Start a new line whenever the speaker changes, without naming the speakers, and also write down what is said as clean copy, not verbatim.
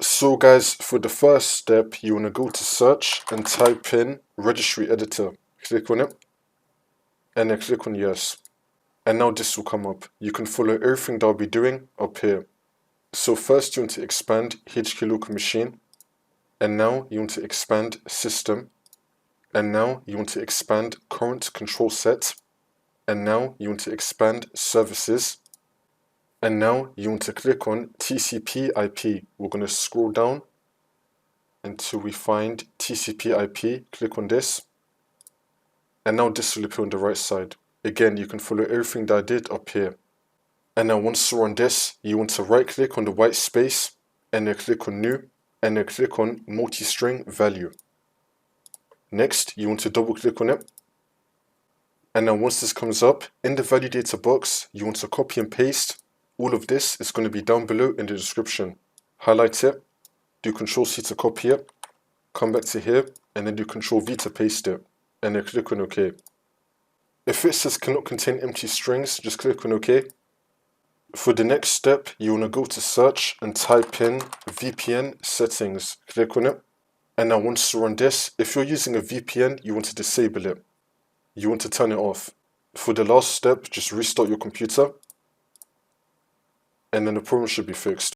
So guys, for the first step, you want to go to search and type in registry editor. Click on it and then click on yes. And now this will come up. You can follow everything that I'll be doing up here. So first you want to expand HK local machine, and now you want to expand system, and now you want to expand current control set, and now you want to expand services, and now you want to click on TcpIP. We're going to scroll down until we find TcpIP. Click on this, and now this will appear on the right side. Again, you can follow everything that I did up here. And now once you're on this, you want to right click on the white space and then click on new and then click on multi-string value. Next, you want to double click on it. And now once this comes up, in the value data box, you want to copy and paste. All of this is going to be down below in the description. Highlight it, do Ctrl+C to copy it, come back to here and then do Ctrl+V to paste it and then click on OK. If it says cannot contain empty strings, just click on OK. For the next step, you want to go to search and type in VPN settings. Click on it. And now once you're on this, if you're using a VPN, you want to disable it. You want to turn it off. For the last step, just restart your computer and then the problem should be fixed.